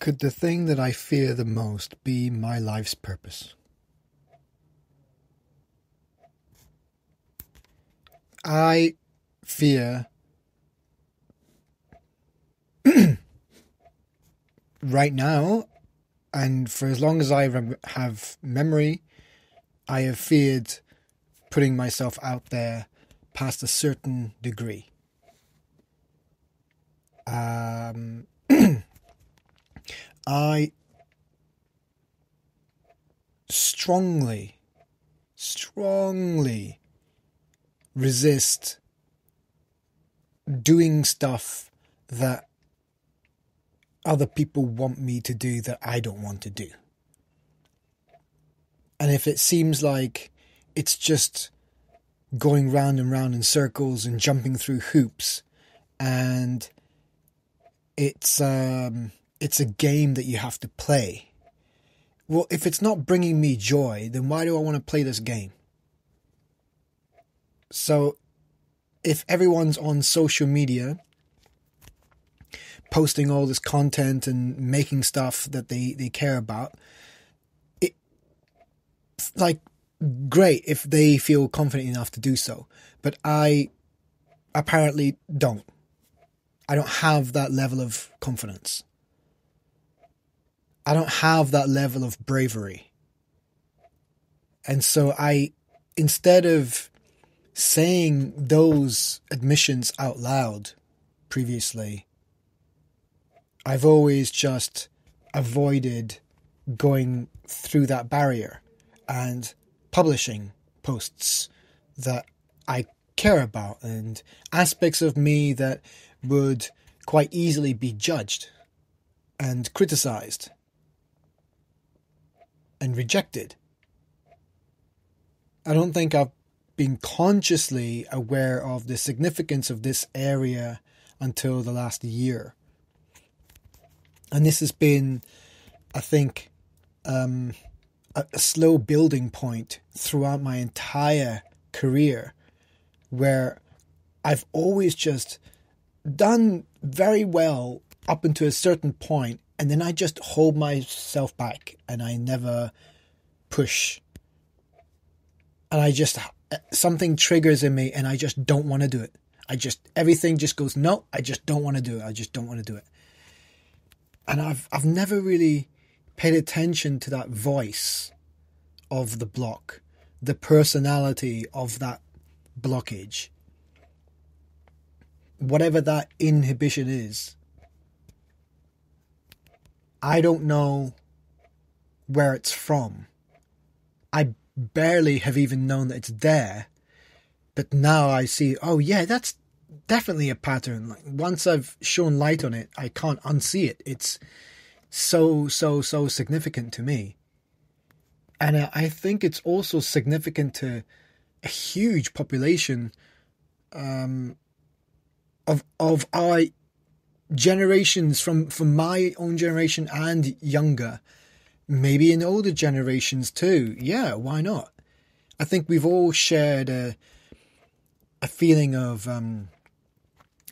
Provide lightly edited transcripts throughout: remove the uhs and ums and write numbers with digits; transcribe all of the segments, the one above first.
Could the thing that I fear the most be my life's purpose? I fear right now, and for as long as I have memory, I have feared putting myself out there past a certain degree. I strongly resist doing stuff that other people want me to do that I don't want to do. And if it seems like it's just going round and round in circles and jumping through hoops, and it's a game that you have to play. Well, if it's not bringing me joy, then why do I want to play this game? So, if everyone's on social media posting all this content and making stuff that they care about, it, like, great if they feel confident enough to do so. But I apparently don't. I don't have that level of confidence. I don't have that level of bravery. And so instead of saying those admissions out loud previously, I've always just avoided going through that barrier and publishing posts that I care about and aspects of me that would quite easily be judged and criticized and rejected. I don't think I've been consciously aware of the significance of this area until the last year. And this has been, I think, a slow building point throughout my entire career, where I've always just done very well up until a certain point, and then I just hold myself back and I never push. And something triggers in me and I just don't want to do it. Everything just goes, no, I just don't want to do it. I just don't want to do it. And I've never really paid attention to that voice of the block, the personality of that blockage. Whatever that inhibition is, I don't know where it's from. I barely have even known that it's there. But now I see, oh yeah, that's definitely a pattern. Like, once I've shown light on it, I can't unsee it. It's so significant to me. And I think it's also significant to a huge population of our generations, from my own generation and younger, maybe in older generations too. Yeah, why not? I think we've all shared a feeling of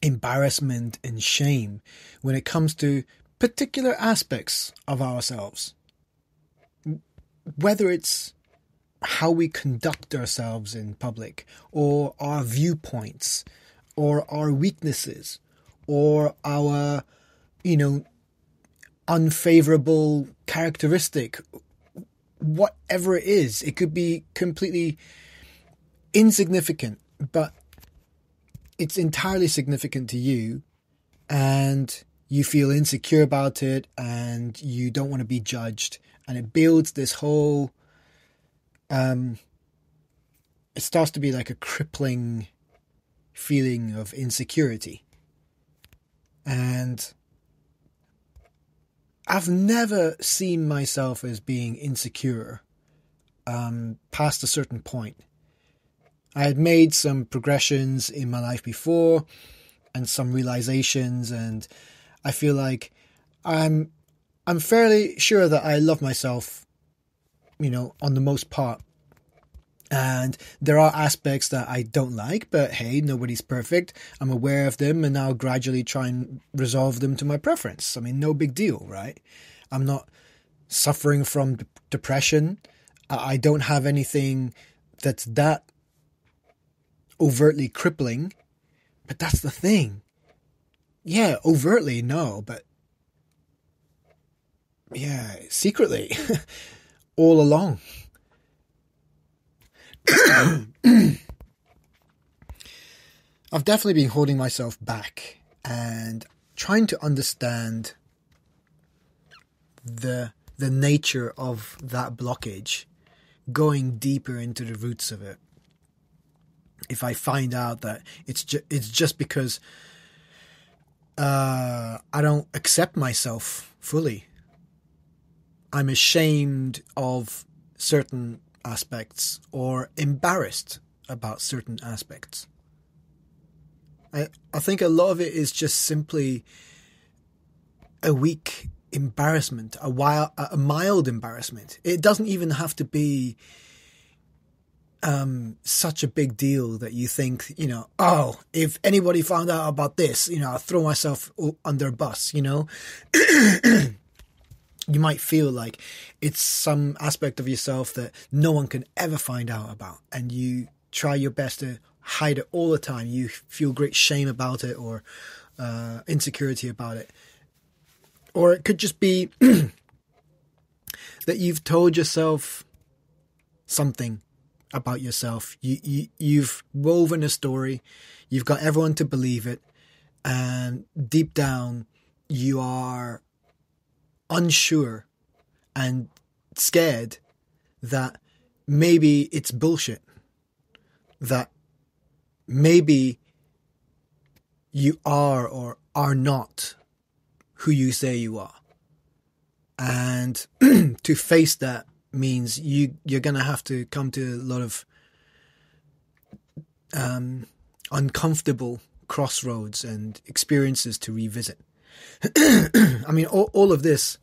embarrassment and shame when it comes to particular aspects of ourselves. Whether it's how we conduct ourselves in public, or our viewpoints, or our weaknesses, or our, unfavorable characteristic, whatever it is. It could be completely insignificant, but it's entirely significant to you, and you feel insecure about it, and you don't want to be judged, and it builds this whole, it starts to be like a crippling feeling of insecurity. And I've never seen myself as being insecure past a certain point. I had made some progressions in my life before and some realizations, and I feel like I'm fairly sure that I love myself, on the most part. And there are aspects that I don't like, but hey, nobody's perfect. I'm aware of them and now gradually try and resolve them to my preference. I mean, no big deal, right? I'm not suffering from depression. I don't have anything that's that overtly crippling, but that's the thing. Yeah, overtly, no, but yeah, secretly, all along. I've definitely been holding myself back and trying to understand the nature of that blockage, going deeper into the roots of it. If I find out that it's just because I don't accept myself fully, I'm ashamed of certain aspects or embarrassed about certain aspects. I think a lot of it is just simply a weak embarrassment, a mild embarrassment. It doesn't even have to be such a big deal that you think, oh, if anybody found out about this, I'll throw myself under a bus, You might feel like it's some aspect of yourself that no one can ever find out about, and you try your best to hide it all the time. You feel great shame about it or insecurity about it. Or it could just be that you've told yourself something about yourself. You've woven a story. You've got everyone to believe it. And deep down, you are unsure and scared that maybe it's bullshit. That maybe you are or are not who you say you are. And to face that means you're going to have to come to a lot of uncomfortable crossroads and experiences to revisit. I mean, all of this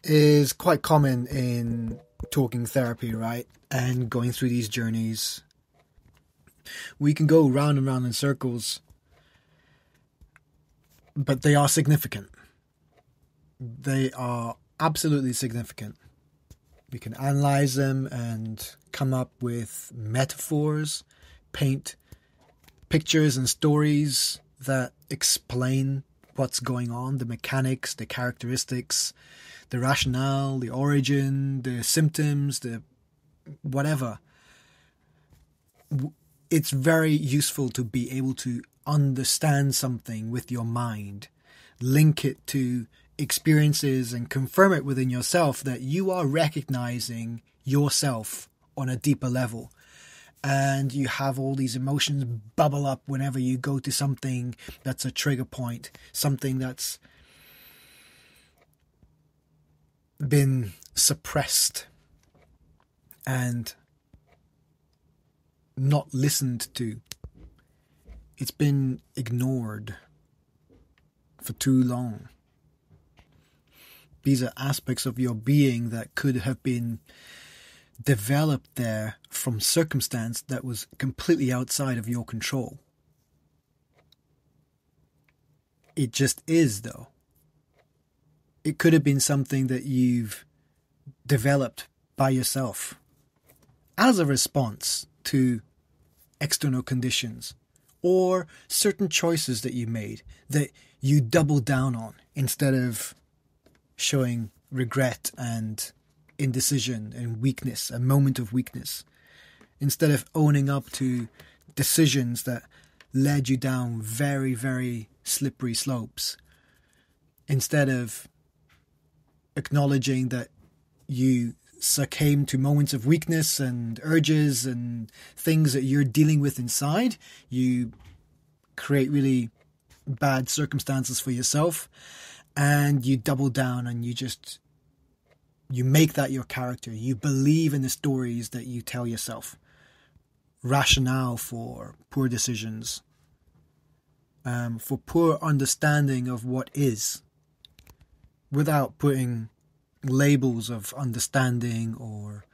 is quite common in talking therapy, right? And going through these journeys. We can go round and round in circles, but they are significant. They are absolutely significant. We can analyze them and come up with metaphors, paint pictures and stories that explain what's going on, the mechanics, the characteristics, the rationale, the origin, the symptoms, the whatever. It's very useful to be able to understand something with your mind, link it to experiences and confirm it within yourself that you are recognizing yourself on a deeper level. And you have all these emotions bubble up whenever you go to something that's a trigger point, something that's been suppressed and not listened to. It's been ignored for too long. These are aspects of your being that could have been developed there from circumstance that was completely outside of your control. It just is, though. It could have been something that you've developed by yourself as a response to external conditions or certain choices that you made that you double down on instead of showing regret and indecision and weakness, a moment of weakness, instead of owning up to decisions that led you down very, very slippery slopes, instead of acknowledging that you succumb to moments of weakness and urges and things that you're dealing with inside, you create really bad circumstances for yourself and you double down and you make that your character. You believe in the stories that you tell yourself. Rationale for poor decisions. For poor understanding of what is. Without putting labels of understanding or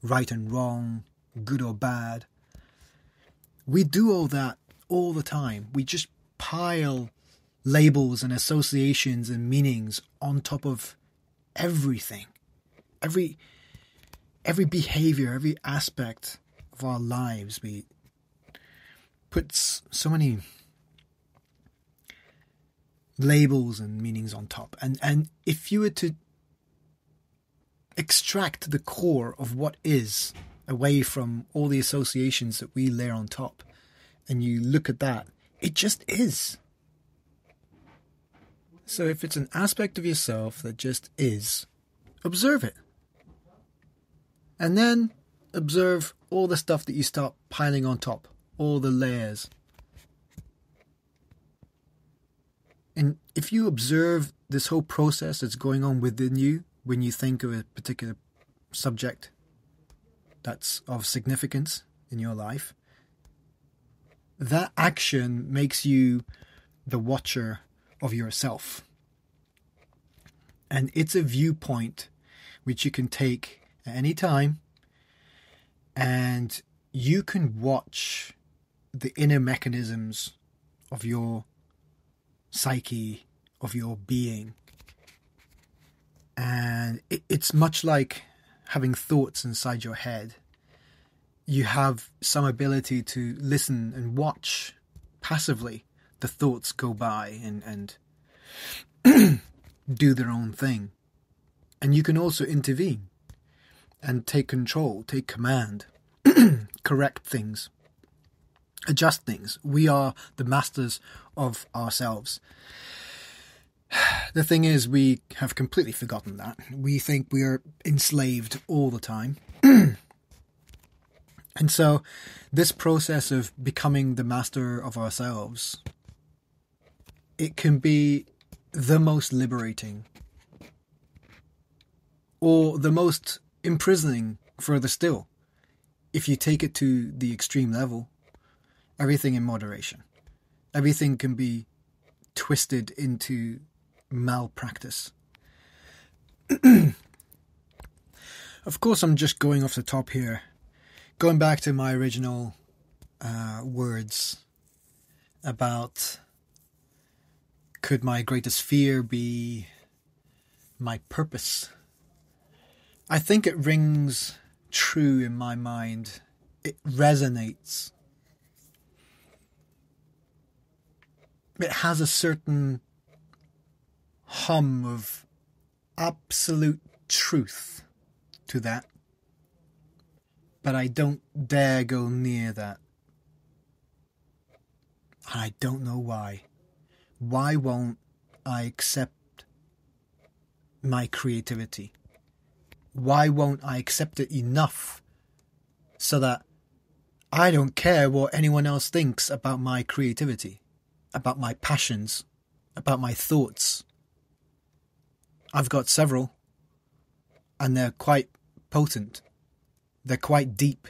right and wrong. good or bad. We do all that all the time. We just pile labels and associations and meanings on top of everything. Every behavior, every aspect of our lives, we put so many labels and meanings on top. And if you were to extract the core of what is away from all the associations that we layer on top, and you look at that, it just is. So if it's an aspect of yourself that just is, observe it. And then observe all the stuff that you start piling on top, all the layers. And if you observe this whole process that's going on within you when you think of a particular subject that's of significance in your life, that action makes you the watcher of yourself. And it's a viewpoint which you can take at any time, and you can watch the inner mechanisms of your psyche, of your being. And it's much like having thoughts inside your head. You have some ability to listen and watch passively the thoughts go by and do their own thing. And you can also intervene and take control, take command, correct things, adjust things. We are the masters of ourselves. The thing is, we have completely forgotten that. We think we are enslaved all the time. And so this process of becoming the master of ourselves, it can be the most liberating or the most imprisoning further still. If you take it to the extreme level, everything in moderation. Everything can be twisted into malpractice. Of course, I'm just going off the top here. Going back to my original words about could my greatest fear be my purpose? I think it rings true in my mind. It resonates. It has a certain hum of absolute truth to that. But I don't dare go near that. I don't know why. Why won't I accept my creativity? Why won't I accept it enough so that I don't care what anyone else thinks about my creativity, about my passions, about my thoughts? I've got several, and they're quite potent. They're quite deep.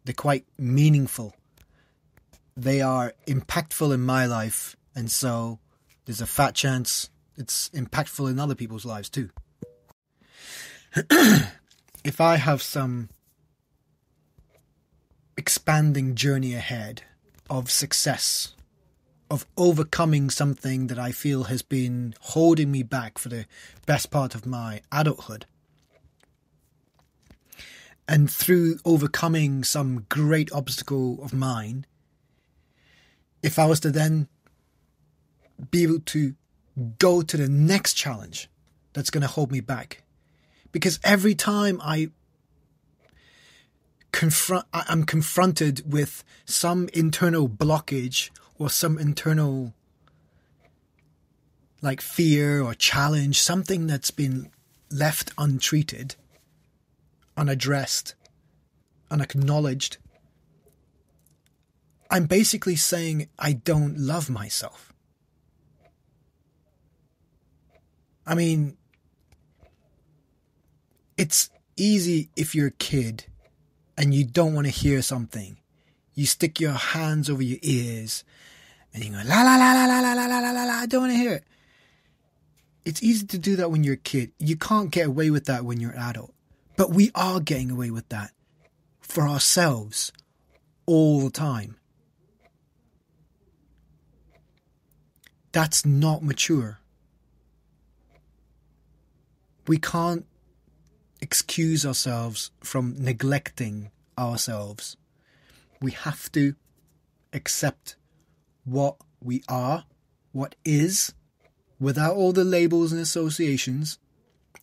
They're quite meaningful. They are impactful in my life, and so there's a fat chance it's impactful in other people's lives too. If I have some expanding journey ahead of success, of overcoming something that I feel has been holding me back for the best part of my adulthood, and through overcoming some great obstacle of mine, if I was to then be able to go to the next challenge that's going to hold me back. Because every time I'm confronted with some internal blockage or some internal like fear or challenge, something that's been left untreated, unaddressed, unacknowledged, I'm basically saying I don't love myself. I mean, it's easy if you're a kid and you don't want to hear something. You stick your hands over your ears and you go, la la la la la la la la la la, I don't want to hear it. It's easy to do that when you're a kid. You can't get away with that when you're an adult. But we are getting away with that for ourselves all the time. That's not mature. We can't excuse ourselves from neglecting ourselves. We have to accept what we are, what is, without all the labels and associations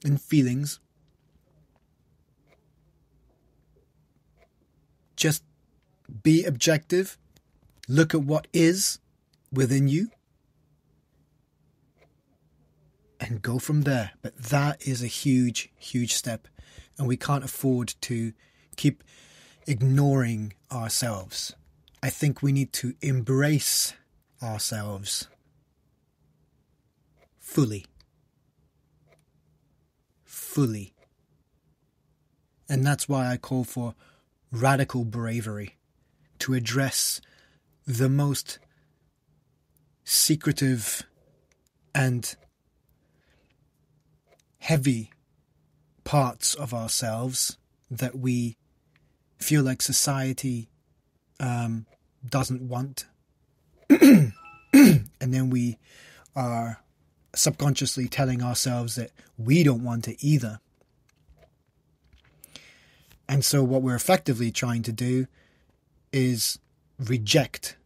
and feelings. Just be objective. Look at what is within you. And go from there. But that is a huge, huge step. And we can't afford to keep ignoring ourselves. I think we need to embrace ourselves fully. Fully. And that's why I call for radical bravery to address the most secretive and heavy parts of ourselves that we feel like society doesn't want. And then we are subconsciously telling ourselves that we don't want it either. And so what we're effectively trying to do is reject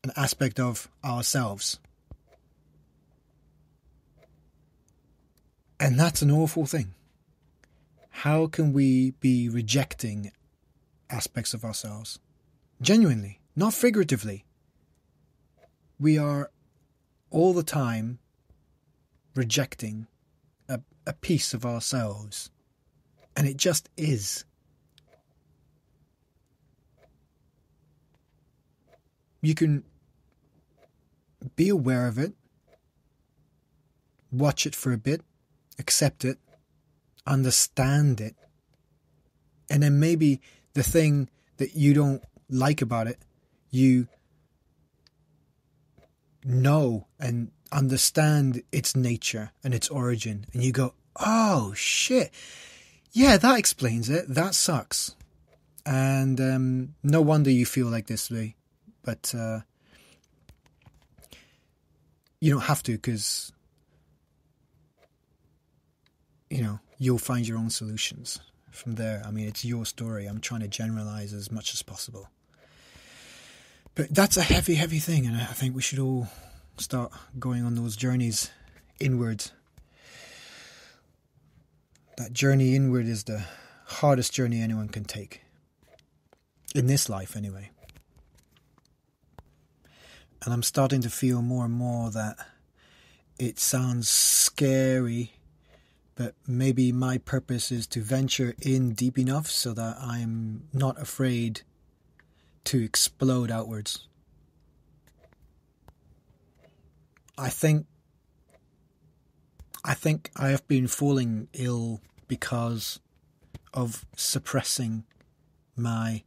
an aspect of ourselves. And that's an awful thing. How can we be rejecting aspects of ourselves? Genuinely, not figuratively. We are all the time rejecting a piece of ourselves. And it just is. You can be aware of it, watch it for a bit, accept it, understand it, and then maybe the thing that you don't like about it, you know and understand its nature and its origin, and you go, oh shit, yeah, that explains it, that sucks. And no wonder you feel like this way, but you don't have to, because you'll find your own solutions from there. I mean, it's your story. I'm trying to generalize as much as possible. But that's a heavy, heavy thing, and I think we should all start going on those journeys inwards. That journey inward is the hardest journey anyone can take. In this life, anyway. And I'm starting to feel more and more that it sounds scary, but maybe my purpose is to venture in deep enough so that I'm not afraid to explode outwards. I think I have been falling ill because of suppressing my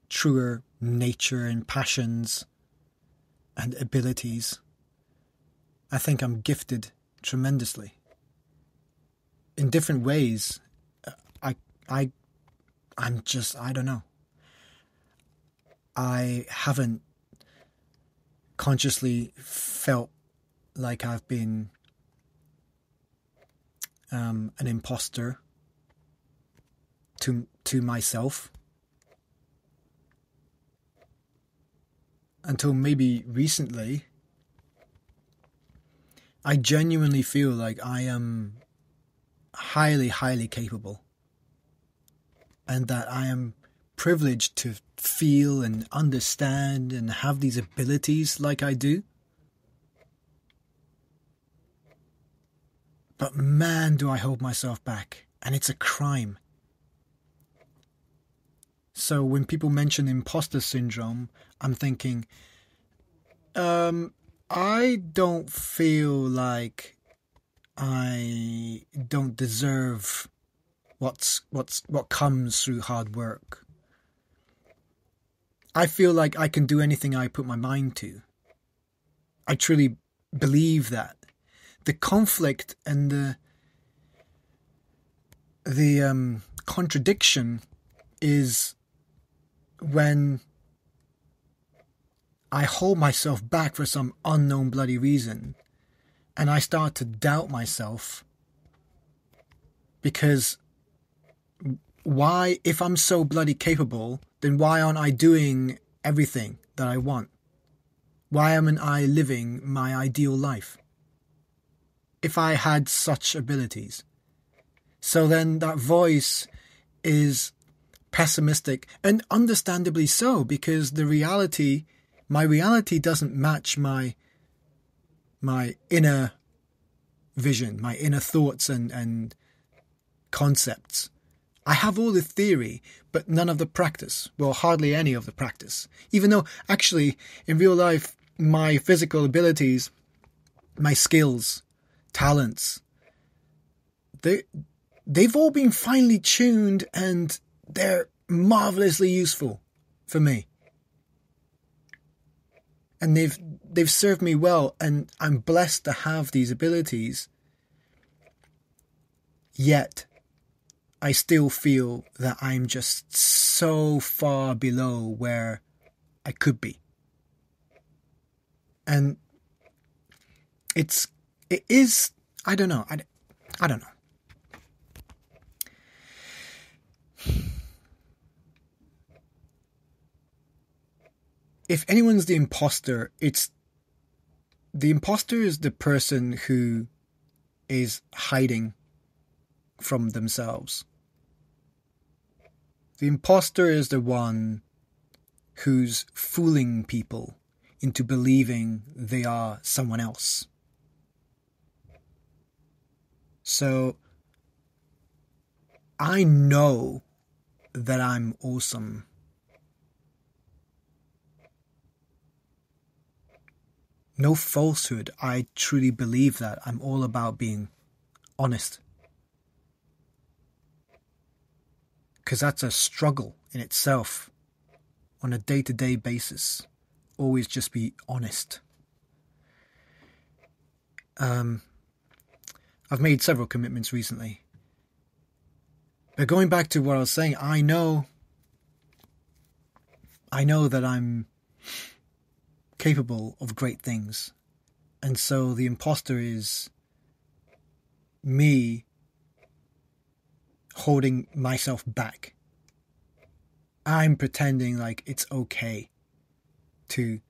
truer nature and passions and abilities. I think I'm gifted tremendously. In different ways, I don't know. I haven't consciously felt like I've been an imposter to myself until maybe recently. I genuinely feel like I am highly, highly capable, and that I am privileged to feel and understand and have these abilities like I do. But man, do I hold myself back, and it's a crime. So when people mention imposter syndrome, I'm thinking, I don't feel like I don't deserve what comes through hard work. I feel like I can do anything I put my mind to. I truly believe that. The conflict and the contradiction is when I hold myself back for some unknown bloody reason, and I start to doubt myself, because why, if I'm so bloody capable, then why aren't I doing everything that I want? Why am I living my ideal life if I had such abilities? So then that voice is pessimistic, and understandably so, because my reality doesn't match my inner vision, my inner thoughts and concepts. I have all the theory, but none of the practice. Well, hardly any of the practice. Even though, actually, in real life, my physical abilities, my skills, talents, they've all been finely tuned, and they're marvelously useful for me. And they've served me well, and I'm blessed to have these abilities. Yet, I still feel that I'm just so far below where I could be. And it is, I don't know. I don't know. If anyone's the imposter, the imposter is the person who is hiding from themselves. The imposter is the one who's fooling people into believing they are someone else. So I know that I'm awesome. No falsehood. I truly believe that. I'm all about being honest. Because that's a struggle in itself on a day-to-day basis. Always just be honest. I've made several commitments recently. But going back to what I was saying, I know that I'm capable of great things. And so the imposter is me holding myself back. I'm pretending like it's okay to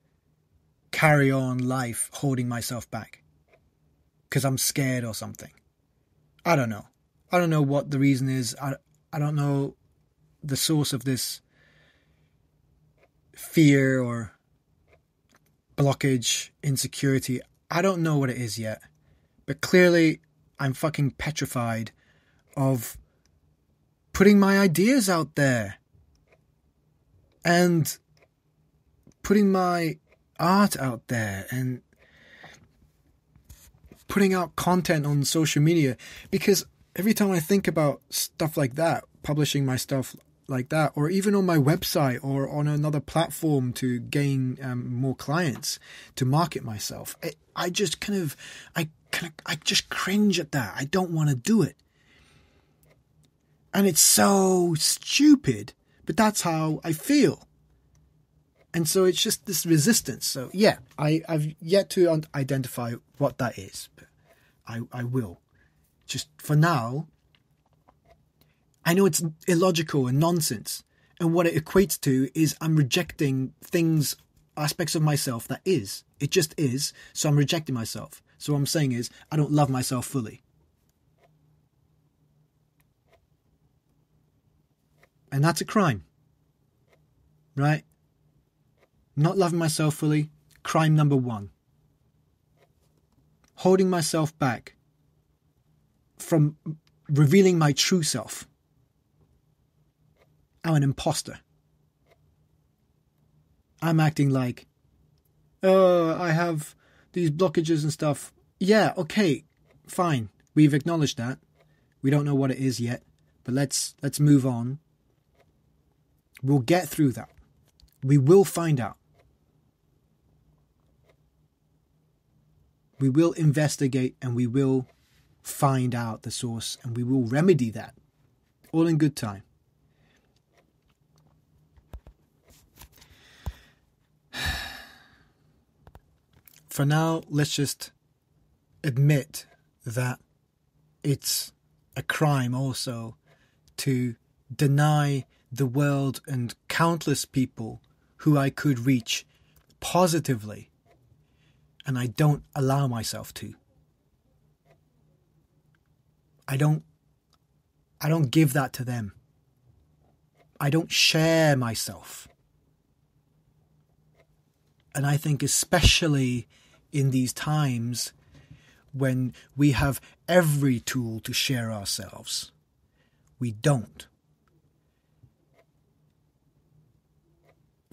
carry on life holding myself back because I'm scared or something. I don't know. I don't know what the reason is. I don't know the source of this fear or blockage, insecurity. I don't know what it is yet. But clearly, I'm fucking petrified of putting my ideas out there and putting my art out there and putting out content on social media, because every time I think about stuff like that, publishing my stuff like that, or even on my website or on another platform to gain more clients, to market myself, I just cringe at that. I don't want to do it. And it's so stupid, but that's how I feel. And so it's just this resistance. So yeah, I've yet to identify what that is. But I will. Just for now, I know it's illogical and nonsense. And what it equates to is I'm rejecting things, aspects of myself that is. It just is. So I'm rejecting myself. So what I'm saying is I don't love myself fully. And that's a crime. Right? Not loving myself fully, crime number 1. Holding myself back from revealing my true self. I'm an imposter. I'm acting like, oh, I have these blockages and stuff. Yeah, okay, fine. We've acknowledged that. We don't know what it is yet, but let's move on. We'll get through that. We will find out. We will investigate and we will find out the source and we will remedy that. All in good time. for now, let's just admit that it's a crime also to deny the world and countless people who I could reach positively, and I don't allow myself to. I don't give that to them. I don't share myself. And I think especially in these times when we have every tool to share ourselves, we don't.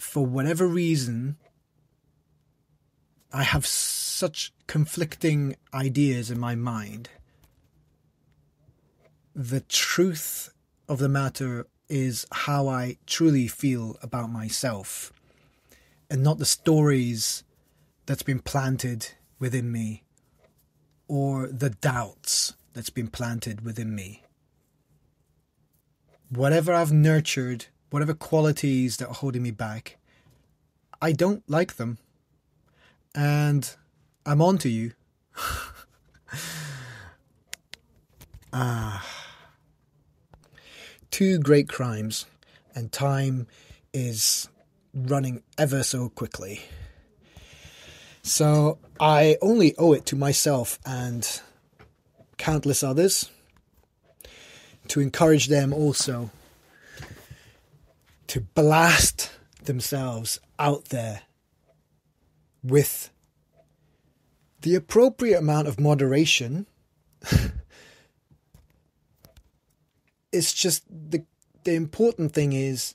For whatever reason, I have such conflicting ideas in my mind. The truth of the matter is how I truly feel about myself, and not the stories that's been planted within me or the doubts that's been planted within me. Whatever I've nurtured, whatever qualities that are holding me back, I don't like them. And I'm on to you. Two great crimes, and time is running ever so quickly. So I only owe it to myself and countless others to encourage them also to blast themselves out there with the appropriate amount of moderation. It's just the important thing is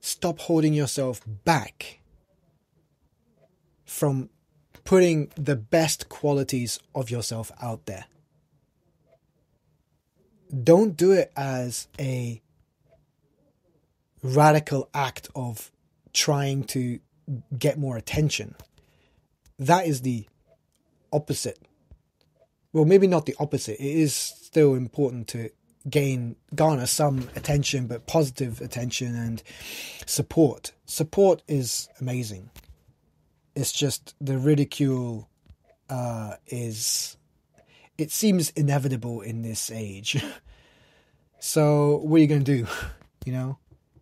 stop holding yourself back from putting the best qualities of yourself out there. Don't do it as a radical act of trying to get more attention. That is the opposite. Well, maybe not the opposite. It is still important to garner some attention, but positive attention and support. Support is amazing. It's just the ridicule it seems inevitable in this age. So what are you going to do? You know,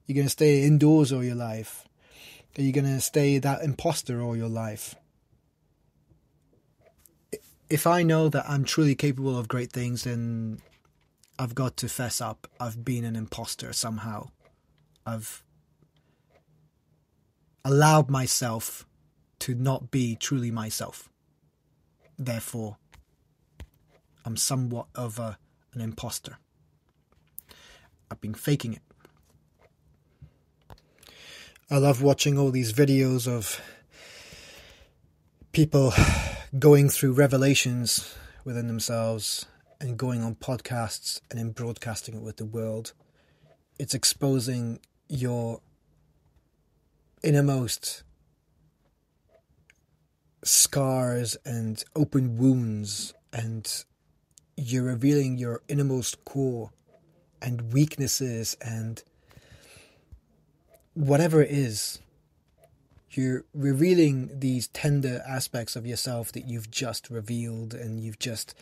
you're going to stay indoors all your life? Are you going to stay that imposter all your life? If I know that I'm truly capable of great things, then I've got to fess up. I've been an imposter somehow. I've allowed myself to not be truly myself. Therefore, I'm somewhat of an imposter. I've been faking it. I love watching all these videos of people going through revelations within themselves and going on podcasts and then broadcasting it with the world. It's exposing your innermost scars and open wounds, and you're revealing your innermost core and weaknesses and whatever it is. You're revealing these tender aspects of yourself that you've just revealed and you've just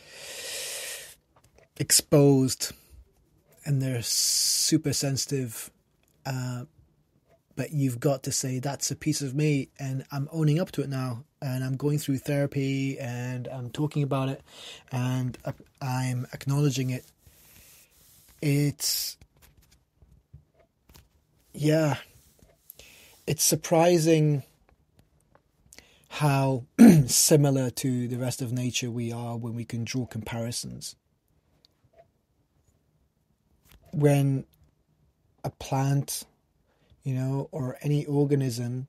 exposed, and they're super sensitive, but you've got to say, that's a piece of me and I'm owning up to it now, and I'm going through therapy and I'm talking about it and I'm acknowledging it. It's surprising how similar to the rest of nature we are when we can draw comparisons. When a plant, or any organism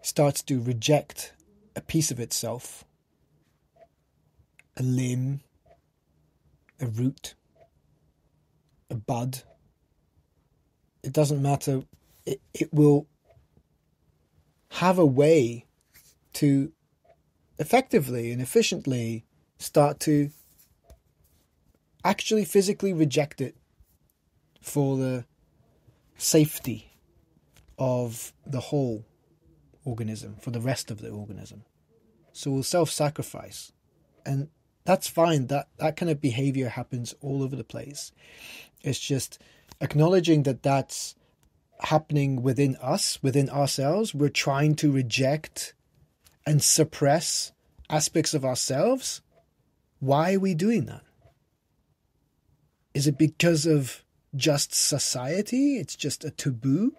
starts to reject a piece of itself, a limb, a root, a bud, it doesn't matter. It will have a way to effectively and efficiently start to actually physically reject it for the safety of the whole, organism, for the rest of the organism. So we'll self-sacrifice. And that's fine. That kind of behavior happens all over the place. It's just acknowledging that that's happening within us, within ourselves. We're trying to reject and suppress aspects of ourselves. Why are we doing that? Is it because of just society? It's just a taboo?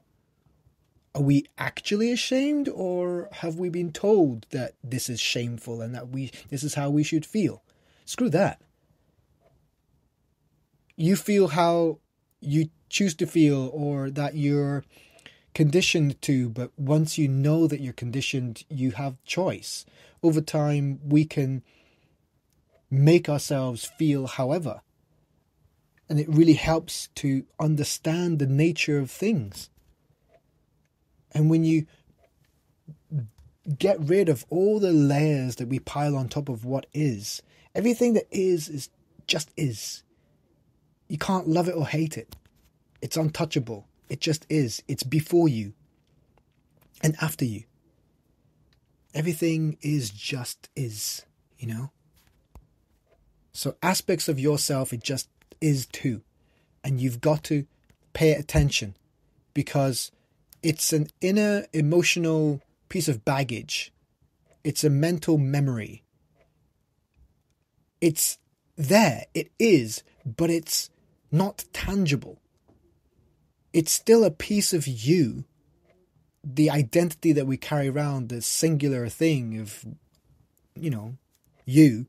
Are we actually ashamed, or have we been told that this is shameful and that this is how we should feel? Screw that. You feel how you choose to feel, or that you're conditioned to, but once you know that you're conditioned, you have choice. Over time, we can make ourselves feel however. And it really helps to understand the nature of things. And when you get rid of all the layers that we pile on top of what is, everything that is just is. You can't love it or hate it. It's untouchable. It just is. It's before you and after you. Everything is just is, you know? So aspects of yourself, it just is too. And you've got to pay attention, because it's an inner emotional piece of baggage. It's a mental memory. It's there. It is, but it's not tangible. It's still a piece of you. The identity that we carry around, the singular thing of, you know, you.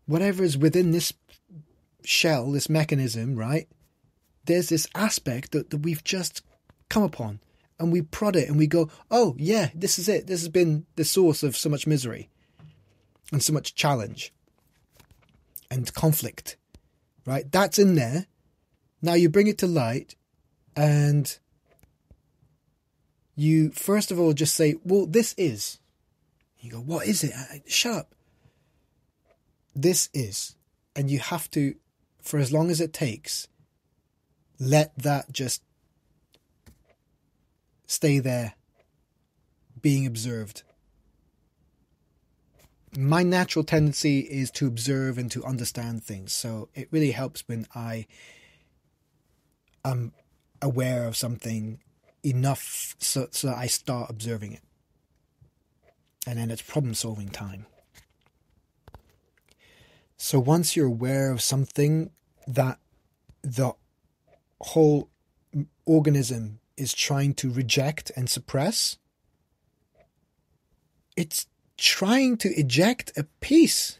Whatever is within this shell, this mechanism, right? There's this aspect that we've just come upon, and we prod it and we go, oh yeah, this is it. This has been the source of so much misery and so much challenge and conflict, right? That's in there. Now you bring it to light, and you first of all just say, well, this is. You go, what is it? Shut up. This is. And you have to, for as long as it takes, let that just stay there, being observed. My natural tendency is to observe and to understand things. So it really helps when I am aware of something enough so that I start observing it. And then it's problem-solving time. So once you're aware of something that the whole organism is trying to reject and suppress, it's trying to eject a piece.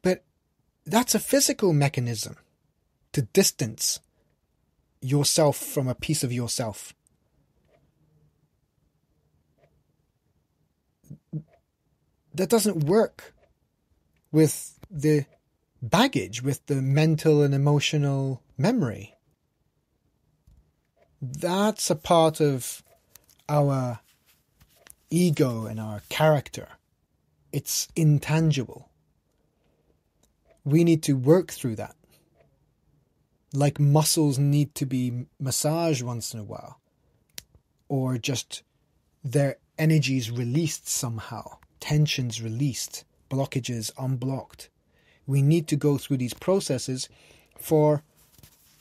But that's a physical mechanism to distance yourself from a piece of yourself. That doesn't work with the baggage, with the mental and emotional memory. That's a part of our ego and our character. It's intangible. We need to work through that. Like muscles need to be massaged once in a while, or just their energies released somehow, tensions released, blockages unblocked. We need to go through these processes for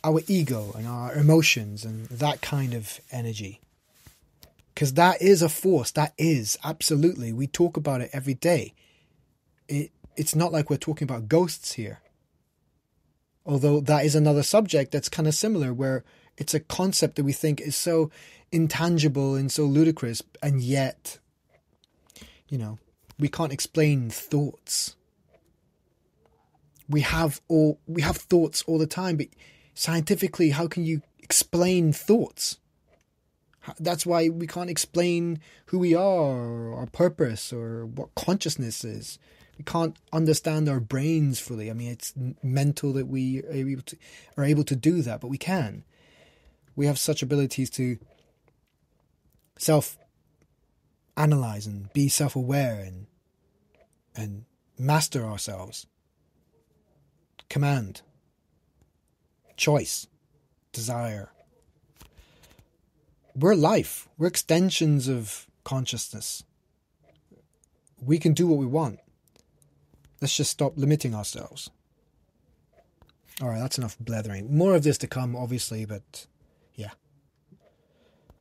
our ego and our emotions and that kind of energy. Because that is a force. That is, absolutely. We talk about it every day. It's not like we're talking about ghosts here. Although that is another subject that's kind of similar, where it's a concept that we think is so intangible and so ludicrous, and yet, you know, we can't explain thoughts. We have thoughts all the time, but scientifically, how can you explain thoughts? That's why we can't explain who we are, or our purpose, or what consciousness is. We can't understand our brains fully. I mean, it's mental that we are able to do that, but we can. We have such abilities to self-analyze and be self-aware and master ourselves. Command, choice, desire. we're life. We're extensions of consciousness. We can do what we want. Let's just stop limiting ourselves. All right, that's enough blethering. More of this to come, obviously, but